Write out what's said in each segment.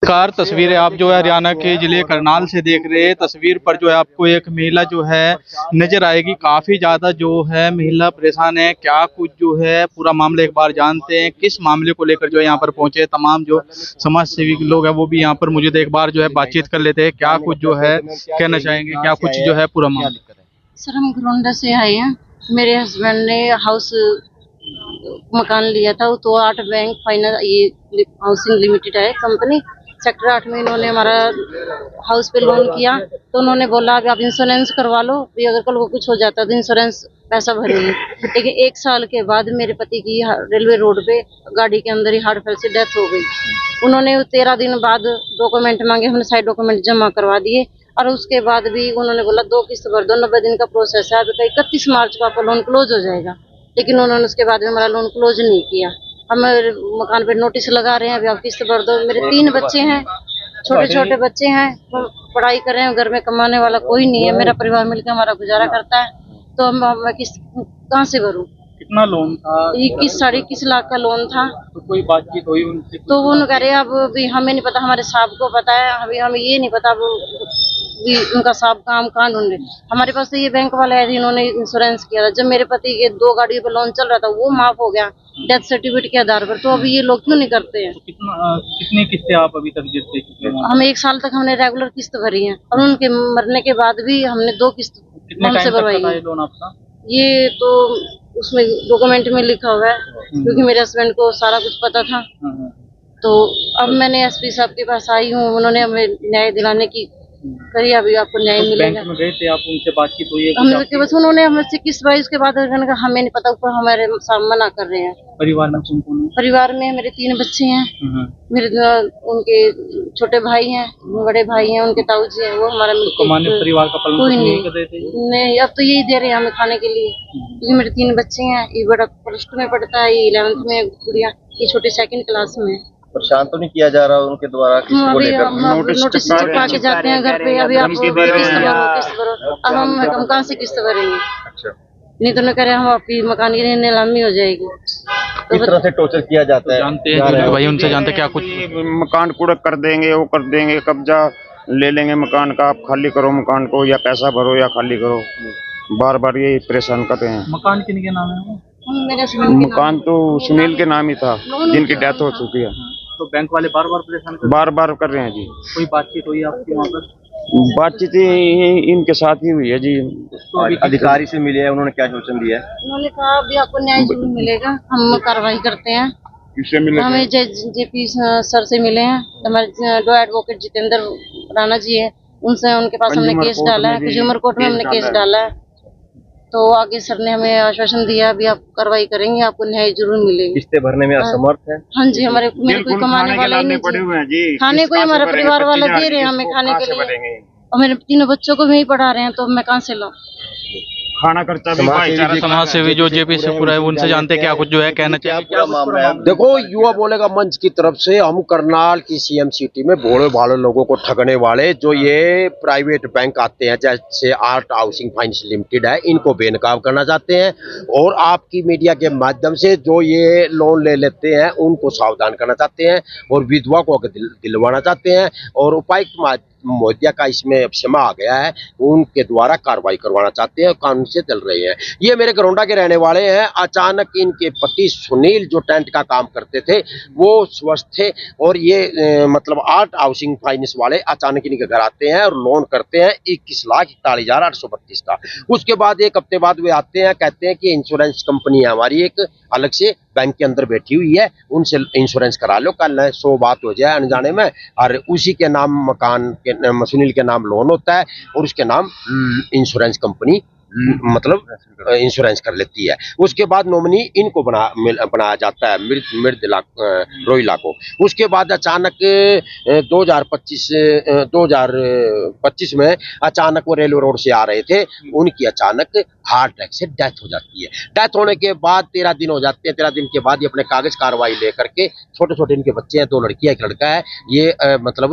Car तस्वीरें आप जो है हरियाणा के जिले करनाल से देख रहे हैं। तस्वीर पर जो है आपको एक महिला जो है नजर आएगी। काफी ज्यादा जो है महिला परेशान है। क्या कुछ जो है पूरा मामला एक बार जानते हैं। किस मामले को लेकर जो है यहाँ पर पहुंचे तमाम जो समाज सेवी लोग हैं वो भी यहाँ पर मौजूद है। एक बार जो है बातचीत कर लेते हैं। क्या कुछ जो है कहना चाहेंगे, क्या कुछ जो है पूरा मामला। सर हम घरोंडा से आए हैं। मेरे हस्बैंड ने हाउस मकान लिया था, तो 8 बैंक फाइनेंस ये हाउसिंग लिमिटेड है कंपनी, सेक्टर 8 में इन्होंने हमारा हाउस पे लोन किया। तो उन्होंने बोला अभी आप इंश्योरेंस करवा लो, भी अगर कल को कुछ हो जाता है तो इंश्योरेंस पैसा भरेगी। लेकिन 1 साल के बाद मेरे पति की रेलवे रोड पे गाड़ी के अंदर ही हार्ट फेल से डेथ हो गई। उन्होंने 13 दिन बाद डॉक्यूमेंट मांगे, हमने सारे डॉक्यूमेंट जमा करवा दिए और उसके बाद भी उन्होंने बोला 2 किस्त भर दो, 90 दिन का प्रोसेस है, अभी 31 मार्च को आपका लोन क्लोज हो जाएगा। लेकिन उन्होंने उसके बाद में हमारा लोन क्लोज नहीं किया। हम मकान पे नोटिस लगा रहे हैं, अभी आप किस्त भर दो। मेरे 3 बच्चे हैं, छोटे छोटे बच्चे हैं, पढ़ाई कर रहे हैं, घर में कमाने वाला कोई नहीं है। मेरा परिवार मिलकर हमारा गुजारा करता है, तो मैं किस्त कहाँ से भरूं? कितना लोन था? 21-21 लाख का लोन था। तो कोई बातचीत हुई उनसे? तो वो कह रहे हैं अब भी हमें नहीं पता, हमारे साहब को पता है, अभी हमें ये नहीं पता भी उनका साहब काम कहाँ ढूंढे। हमारे पास तो ये बैंक वाले है जिन्होंने इंश्योरेंस किया था। जब मेरे पति के 2 गाड़ियों पर लोन चल रहा था वो माफ हो गया डेथ सर्टिफिकेट के आधार पर, तो अभी ये लोग क्यों नहीं करते हैं? तो कितनी किस्तें आप अभी तक देते हैं? हम 1 साल तक हमने रेगुलर किस्त भरी है और उनके मरने के बाद भी हमने 2 किस्त उनसे भरवाई है। लोन आपका ये तो उसमें डॉक्यूमेंट में लिखा हुआ है, क्योंकि मेरे हस्बैंड को सारा कुछ पता था। तो अब मैंने एसपी साहब के पास आई हूँ, उन्होंने हमें न्याय दिलाने की करिए, अभी आपको न्याय मिलेगा। बैंक में गए थे आप, उनसे बातचीत हुई है? हमने के बस उन्होंने हमसे किस भाई उसके बाद हमें नहीं पता, ऊपर हमारे सामने मना कर रहे हैं। परिवार में कौन-कौन है? परिवार में मेरे 3 बच्चे हैं, मेरे उनके छोटे भाई हैं, बड़े भाई हैं, उनके ताऊ जी हैं, वो हमारा मिलकर परिवार का पालन कोई नहीं कर रहे थे? नहीं, अब तो यही दे रहे हैं हमें खाने के लिए, क्योंकि मेरे 3 बच्चे हैं। ये बड़ा +2 में पढ़ता है, ये 11th में गुड़िया, ये छोटी 2nd क्लास में। परेशान तो नहीं किया जा रहा उनके द्वारा किसी को लेकर? नोटिस चिपका के जाते हैं घर पे, अभी आप किस्त भरो। अब हम कहाँ से किस्त भरेंगे? अच्छा, नहीं तो न करे हम आपकी मकान की नीलामी हो जाएगी। किस तरह से टॉर्चर किया जाता है? जानते हैं भाई, उनसे जानते क्या कुछ? मकान कूड़ा कर देंगे, वो कर देंगे, कब्जा ले लेंगे मकान का, आप खाली करो मकान को, या पैसा भरो या खाली करो। बार बार ये परेशान करते हैं। मकान किनके नाम है? मकान तो सुनील के नाम ही था, जिनकी डेथ हो चुकी है। तो बैंक वाले बार बार परेशान बार बार कर रहे हैं जी। कोई बातचीत हुई आपकी वहाँ पर? बातचीत इनके साथ ही हुई है जी। तो अधिकारी से मिले हैं, उन्होंने क्या सूचन दिया है? उन्होंने कहा अभी आपको न्याय जरूर मिलेगा, हम कार्रवाई करते हैं। किससे मिले? हमें जेपी सर से मिले हैं, हमारे 2 एडवोकेट जितेंद्र राणा जी है, उनसे उनके पास हमने केस डाला है, कंज्यूमर कोर्ट में हमने केस डाला है। तो आगे सर ने हमें आश्वासन दिया अभी आप कार्रवाई करेंगे, आपको न्याय जरूर मिलेगी। किस्तें भरने में असमर्थ है? हाँ जी, मेरे कोई कमाने वाला ही नहीं, खाने को ही हमारा परिवार वाला दे रहे हैं हमें खाने के लिए, और मेरे 3 बच्चों को भी यही पढ़ा रहे हैं, तो मैं कहाँ से लाऊं? खाना खर्चा भी समाज सेवी जो जेपी से पूरा है, उनसे जानते क्या कुछ जो है कहना चाहिए? पूरा मामला है? देखो, युवा बोलेगा मंच की तरफ से हम करनाल की सीएम सिटी में भोले भाले लोगों को ठगने वाले जो ये प्राइवेट बैंक आते हैं, जैसे आर्ट हाउसिंग फाइनेंस लिमिटेड है, इनको बेनकाब करना चाहते हैं, और आपकी मीडिया के माध्यम से जो ये लोन ले लेते हैं उनको सावधान करना चाहते हैं, और विधवा को दिलवाना चाहते हैं, और उपायुक्त मोदिया का इसमें क्षमा आ गया है, उनके द्वारा कार्रवाई करवाना चाहते हैं, कानून से चल रहे हैं। ये मेरे घरोंडा के रहने वाले हैं। अचानक इनके पति सुनील जो टेंट का काम करते थे वो स्वस्थ थे, और ये मतलब आर्ट हाउसिंग फाइनेंस वाले अचानक इनके घर आते हैं और लोन करते हैं 21,41,832 का। उसके बाद 1 हफ्ते बाद वे आते हैं, कहते हैं कि इंश्योरेंस कंपनी है हमारी एक अलग से बैंक के अंदर बैठी हुई है, उनसे इंश्योरेंस करा लो, कल 100 बात हो जाए अनजाने में, और उसी के नाम मकान के सुनील के नाम लोन होता है, और उसके नाम इंश्योरेंस कंपनी मतलब इंश्योरेंस कर लेती है। उसके बाद नॉमिनी इनको बनाया जाता है, मृदुला रोहिला को। उसके बाद अचानक 2025 में अचानक वो रेलवे रोड से आ रहे थे, उनकी अचानक हार्ट अटैक से डेथ हो जाती है। डेथ होने के बाद 13 दिन हो जाते हैं। 13 दिन के बाद ये अपने कागज कार्रवाई लेकर के, छोटे छोटे इनके बच्चे हैं, 2 लड़कियां 1 लड़का है, ये मतलब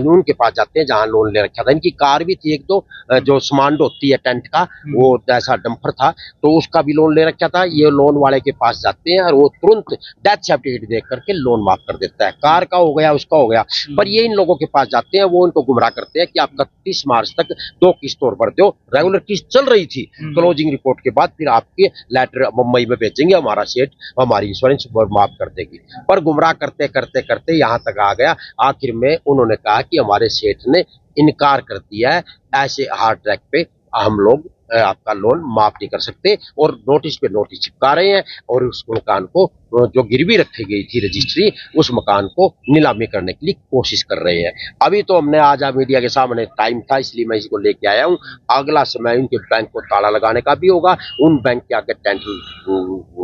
उनके पास जाते हैं जहां लोन ले रखा था। इनकी कार भी थी 1-2 जो स्मांड होती है टेंट का, वो ऐसा डंपर था, तो उसका भी लोन ले रखा था। ये लोन वाले के पास जाते हैं और वो तुरंत डेथ सर्टिफिकेट देख करके लोन माफ कर देता है। कार का हो गया, उसका हो गया, पर ये इन लोगों के पास जाते हैं, वो इनको गुमराह करते हैं कि आप 31 मार्च तक 2 किस्त और भर दो। रेगुलर किस्त चल रही थी, क्लोजिंग रिपोर्ट के बाद फिर आपके लेटर मुंबई में भेजेंगे, हमारा सेठ हमारी इंश्योरेंस माफ कर देगी। पर गुमराह करते करते करते यहाँ तक आ गया, आखिर में उन्होंने कहा कि हमारे सेठ ने इनकार कर दिया है, ऐसे हार्ड ट्रैक पे हम लोग आपका लोन माफ नहीं कर सकते, और नोटिस पे नोटिस चिपका रहे हैं, और उस मकान को जो गिरवी रखी गई थी रजिस्ट्री, उस मकान को नीलामी करने के लिए कोशिश कर रहे हैं। अभी तो हमने आज मीडिया के सामने टाइम था, इसलिए मैं इसको लेके आया हूँ। अगला समय उनके बैंक को ताला लगाने का भी होगा, उन बैंक के आगे टेंट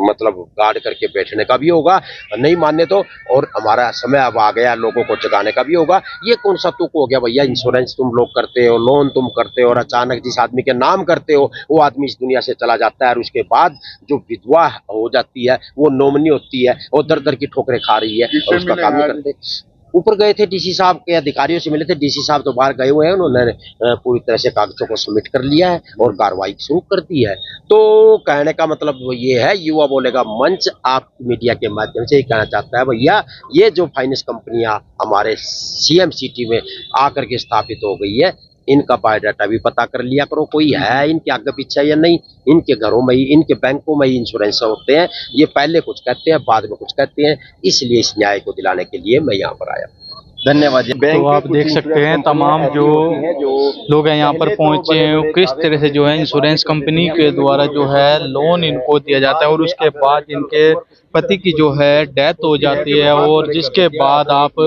मतलब गार्ड करके बैठने का भी होगा, नहीं मानने तो, और हमारा समय अब आ गया लोगों को जगाने का भी होगा। ये कौन सा तुक हो गया भैया, इंश्योरेंस तुम लोग करते हो, लोन तुम करते हो, और अचानक जिस आदमी के नाम करते हो वो आदमी इस दुनिया से चला जाता है, और उसके बाद जो विधवा हो जाती है वो नॉमिनी होती है, और दर दर की ठोकरें खा रही है और उसका काम नहीं करते। ऊपर गए थे, डीसी साहब के अधिकारियों से मिले थे, डीसी साहब तो बाहर गए हुए हैं, उन्होंने पूरी तरह से कागजों को सबमिट कर लिया है और कार्रवाई शुरू कर दी है। तो कहने का मतलब ये है, युवा बोलेगा मंच आप मीडिया के माध्यम से ही कहना चाहता है, भैया ये जो फाइनेंस कंपनियां हमारे सीएम सिटी में आकर के स्थापित हो गई है, इनका बायोडाटा भी पता कर लिया करो, कोई है इनके आगे पीछे या नहीं। इनके घरों में ही, इनके बैंकों में ही इंश्योरेंस होते हैं, ये पहले कुछ कहते हैं बाद में कुछ कहते हैं, इसलिए इस न्याय को दिलाने के लिए मैं यहाँ पर आया। धन्यवाद जी। तो आप देख सकते हैं तमाम जो लोग हैं यहाँ पर पहुंचे हैं, किस तरह से जो है इंश्योरेंस कंपनी के द्वारा जो है लोन इनको दिया जाता है, और उसके बाद इनके पति की जो है डेथ हो जाती है, और जिसके बाद आप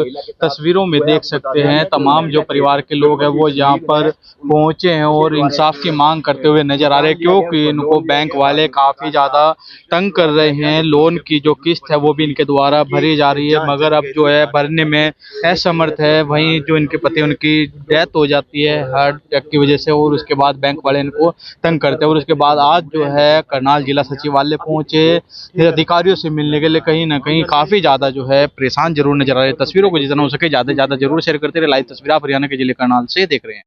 तस्वीरों में देख सकते हैं तमाम जो परिवार के लोग हैं वो यहाँ पर पहुंचे हैं और इंसाफ की मांग करते हुए नजर आ रहे हैं, क्योंकि इनको बैंक वाले काफ़ी ज़्यादा तंग कर रहे हैं। लोन की जो किस्त है वो भी इनके द्वारा भरी जा रही है, मगर अब जो है भरने में असमर्थ है। वहीं जो इनके पति, उनकी डेथ हो जाती है हार्ट अटैक की वजह से, और उसके बाद बैंक वाले इनको तंग करते हैं। और उसके बाद आज जो है करनाल जिला सचिवालय पहुंचे अधिकारियों से मिलने के लिए, कहीं ना कहीं काफ़ी ज़्यादा जो है परेशान जरूर नजर आ रहे हैं। तस्वीरों को जितना हो सके ज़्यादा से ज़्यादा जरूर शेयर करते रहे। लाइव तस्वीर आप हरियाणा के जिले करनाल से देख रहे हैं।